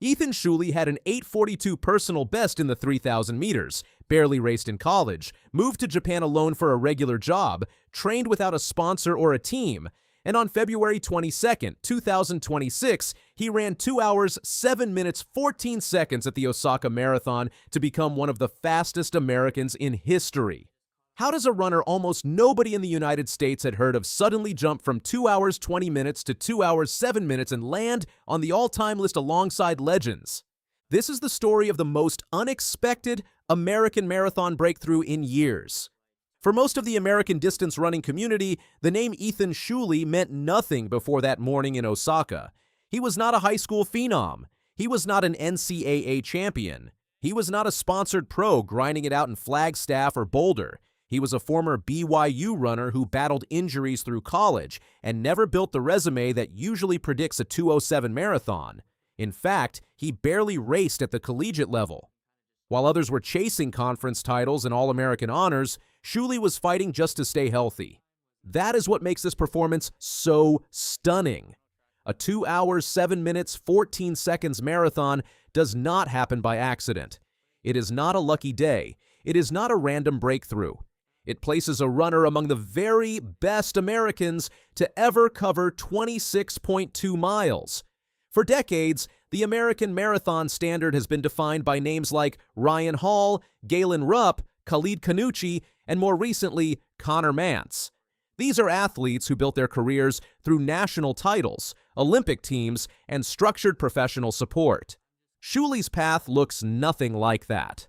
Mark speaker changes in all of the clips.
Speaker 1: Ethan Shuley had an 8:42 personal best in the 3,000 meters, barely raced in college, moved to Japan alone for a regular job, trained without a sponsor or a team, and on February 22, 2026, he ran 2 hours, 7 minutes, 14 seconds at the Osaka Marathon to become one of the fastest Americans in history. How does a runner almost nobody in the United States had heard of suddenly jump from 2 hours 20 minutes to 2 hours 7 minutes and land on the all-time list alongside legends? This is the story of the most unexpected American marathon breakthrough in years. For most of the American distance running community, the name Ethan Shuley meant nothing before that morning in Osaka. He was not a high school phenom. He was not an NCAA champion. He was not a sponsored pro grinding it out in Flagstaff or Boulder. He was a former BYU runner who battled injuries through college and never built the resume that usually predicts a 2:07 marathon. In fact, he barely raced at the collegiate level. While others were chasing conference titles and All-American honors, Shuley was fighting just to stay healthy. That is what makes this performance so stunning. A 2 hours, 7 minutes, 14 seconds marathon does not happen by accident. It is not a lucky day. It is not a random breakthrough. It places a runner among the very best Americans to ever cover 26.2 miles. For decades, the American marathon standard has been defined by names like Ryan Hall, Galen Rupp, Khalid Kanuchi, and more recently, Connor Mantz. These are athletes who built their careers through national titles, Olympic teams, and structured professional support. Shuley's path looks nothing like that.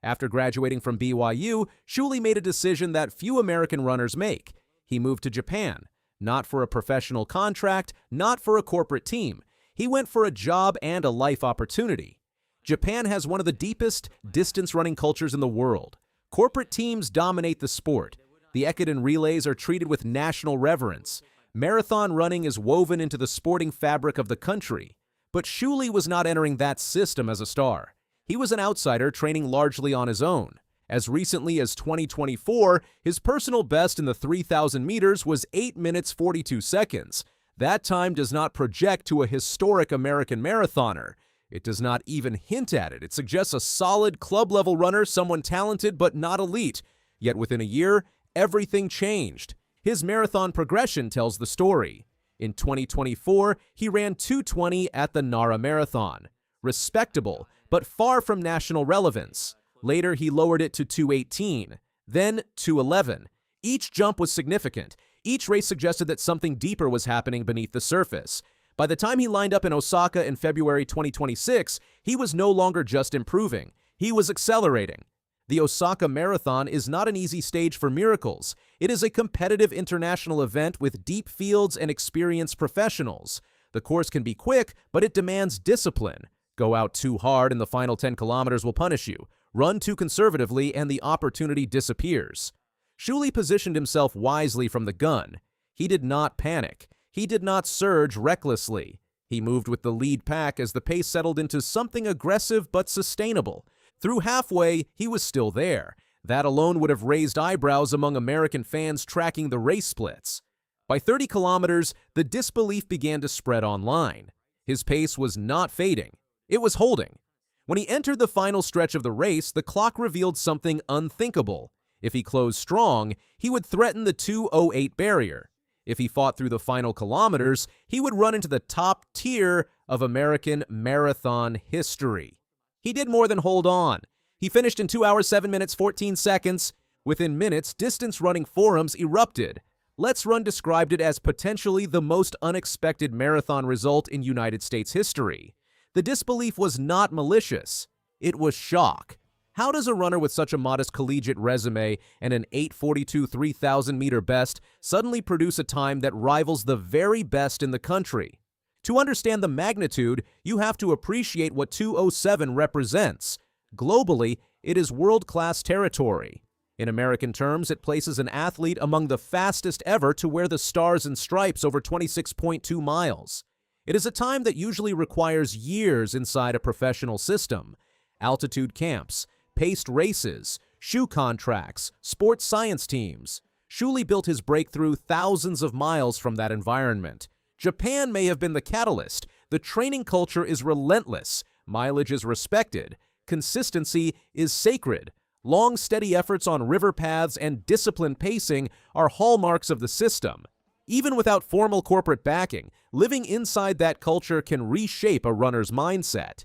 Speaker 1: After graduating from BYU, Shuley made a decision that few American runners make. He moved to Japan, not for a professional contract, not for a corporate team. He went for a job and a life opportunity. Japan has one of the deepest distance running cultures in the world. Corporate teams dominate the sport. The Ekiden relays are treated with national reverence. Marathon running is woven into the sporting fabric of the country. But Shuley was not entering that system as a star. He was an outsider training largely on his own. As recently as 2024, his personal best in the 3,000 meters was 8 minutes 42 seconds. That time does not project to a historic American marathoner. It does not even hint at it. It suggests a solid club-level runner, someone talented but not elite. Yet within a year, everything changed. His marathon progression tells the story. In 2024, he ran 2:20 at the Nara Marathon. Respectable, but far from national relevance. Later, he lowered it to 2:18, then 2:11. Each jump was significant. Each race suggested that something deeper was happening beneath the surface. By the time he lined up in Osaka in February 2026, he was no longer just improving. He was accelerating. The Osaka Marathon is not an easy stage for miracles. It is a competitive international event with deep fields and experienced professionals. The course can be quick, but it demands discipline. Go out too hard and the final 10 kilometers will punish you. Run too conservatively and the opportunity disappears. Shuley positioned himself wisely from the gun. He did not panic. He did not surge recklessly. He moved with the lead pack as the pace settled into something aggressive but sustainable. Through halfway, he was still there. That alone would have raised eyebrows among American fans tracking the race splits. By 30 kilometers, the disbelief began to spread online. His pace was not fading. It was holding. When he entered the final stretch of the race, the clock revealed something unthinkable. If he closed strong, he would threaten the 2:08 barrier. If he fought through the final kilometers, he would run into the top tier of American marathon history. He did more than hold on. He finished in 2 hours, 7 minutes, 14 seconds. Within minutes, distance running forums erupted. Let's Run described it as potentially the most unexpected marathon result in United States history. The disbelief was not malicious. It was shock. How does a runner with such a modest collegiate resume and an 8:42 3,000-meter best suddenly produce a time that rivals the very best in the country? To understand the magnitude, you have to appreciate what 2:07 represents. Globally, it is world-class territory. In American terms, it places an athlete among the fastest ever to wear the stars and stripes over 26.2 miles. It is a time that usually requires years inside a professional system. Altitude camps, paced races, shoe contracts, sports science teams. Shuley built his breakthrough thousands of miles from that environment. Japan may have been the catalyst. The training culture is relentless. mileage is respected. Consistency is sacred. Long, steady efforts on river paths and disciplined pacing are hallmarks of the system. Even without formal corporate backing, living inside that culture can reshape a runner's mindset.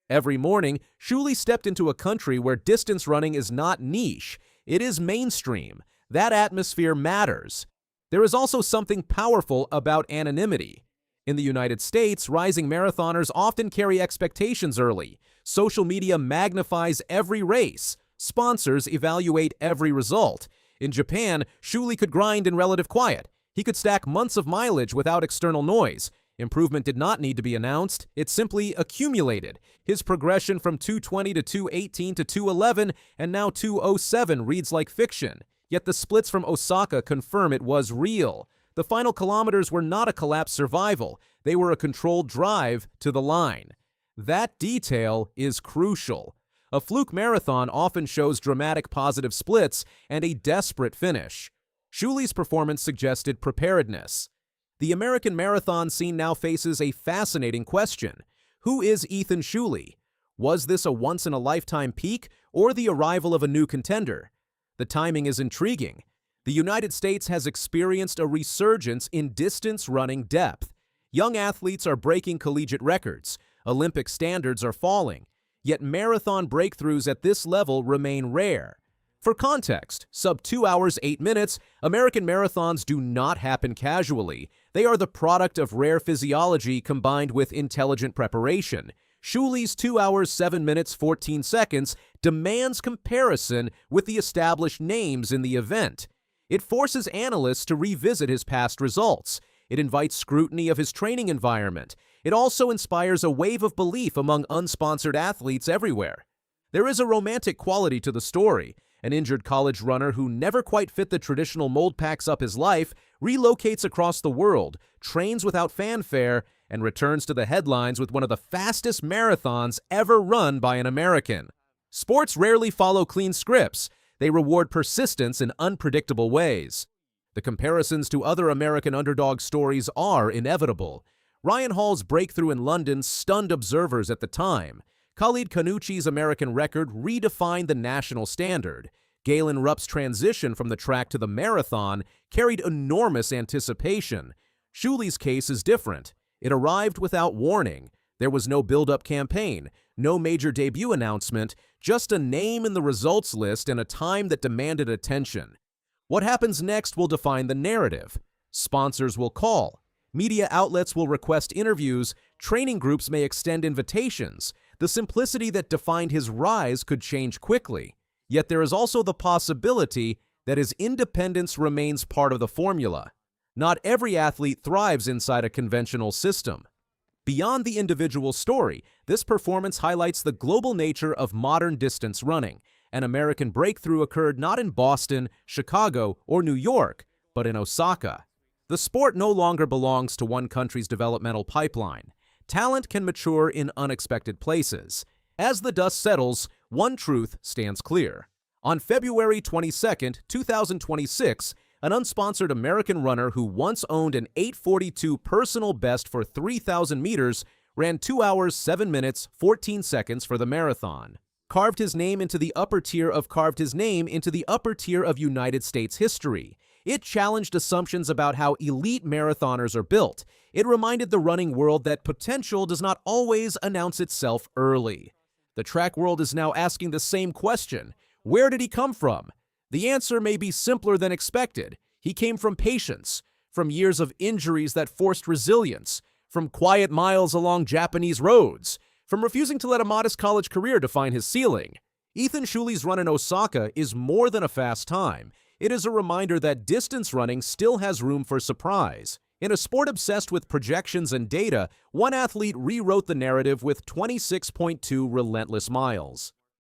Speaker 1: Every morning, Shuley stepped into a country where distance running is not niche, it is mainstream. That atmosphere matters. There is also something powerful about anonymity. In the United States, rising marathoners often carry expectations early. Social media magnifies every race. Sponsors evaluate every result. In Japan, Shuley could grind in relative quiet. He could stack months of mileage without external noise. Improvement did not need to be announced, it simply accumulated. His progression from 220 to 218 to 211 and now 207 reads like fiction. Yet the splits from Osaka confirm it was real. The final kilometers were not a collapse survival, they were a controlled drive to the line. That detail is crucial. A fluke marathon often shows dramatic positive splits and a desperate finish. Shuley's performance suggested preparedness. The American marathon scene now faces a fascinating question. Who is Ethan Shuley? Was this a once-in-a-lifetime peak or the arrival of a new contender? The timing is intriguing. The United States has experienced a resurgence in distance running depth. Young athletes are breaking collegiate records. Olympic standards are falling. Yet marathon breakthroughs at this level remain rare. For context, sub 2 hours 8 minutes, American marathons do not happen casually. They are the product of rare physiology combined with intelligent preparation. Shuley's 2 hours 7 minutes 14 seconds demands comparison with the established names in the event. It forces analysts to revisit his past results. It invites scrutiny of his training environment. It also inspires a wave of belief among unsponsored athletes everywhere. There is a romantic quality to the story. An injured college runner who never quite fit the traditional mold packs up his life, relocates across the world, trains without fanfare, and returns to the headlines with one of the fastest marathons ever run by an American. Sports rarely follow clean scripts. They reward persistence in unpredictable ways. The comparisons to other American underdog stories are inevitable. Ryan Hall's breakthrough in London stunned observers at the time. Khalid Kanuchi's American record redefined the national standard. Galen Rupp's transition from the track to the marathon carried enormous anticipation. Shuley's case is different. It arrived without warning. There was no build-up campaign, no major debut announcement, just a name in the results list and a time that demanded attention. What happens next will define the narrative. Sponsors will call. Media outlets will request interviews. Training groups may extend invitations. The simplicity that defined his rise could change quickly. Yet there is also the possibility that his independence remains part of the formula. Not every athlete thrives inside a conventional system. Beyond the individual story, this performance highlights the global nature of modern distance running. An American breakthrough occurred not in Boston, Chicago, or New York, but in Osaka. The sport no longer belongs to one country's developmental pipeline. Talent can mature in unexpected places. As the dust settles, one truth stands clear. On February 22, 2026, an unsponsored American runner who once owned an 8:42 personal best for 3,000 meters ran 2 hours 7 minutes 14 seconds for the marathon. Carved his name into the upper tier of United States history. It challenged assumptions about how elite marathoners are built. It reminded the running world that potential does not always announce itself early. The track world is now asking the same question. Where did he come from? The answer may be simpler than expected. He came from patience, from years of injuries that forced resilience, from quiet miles along Japanese roads, from refusing to let a modest college career define his ceiling. Ethan Shuley's run in Osaka is more than a fast time. It is a reminder that distance running still has room for surprise. In a sport obsessed with projections and data, one athlete rewrote the narrative with 26.2 relentless miles.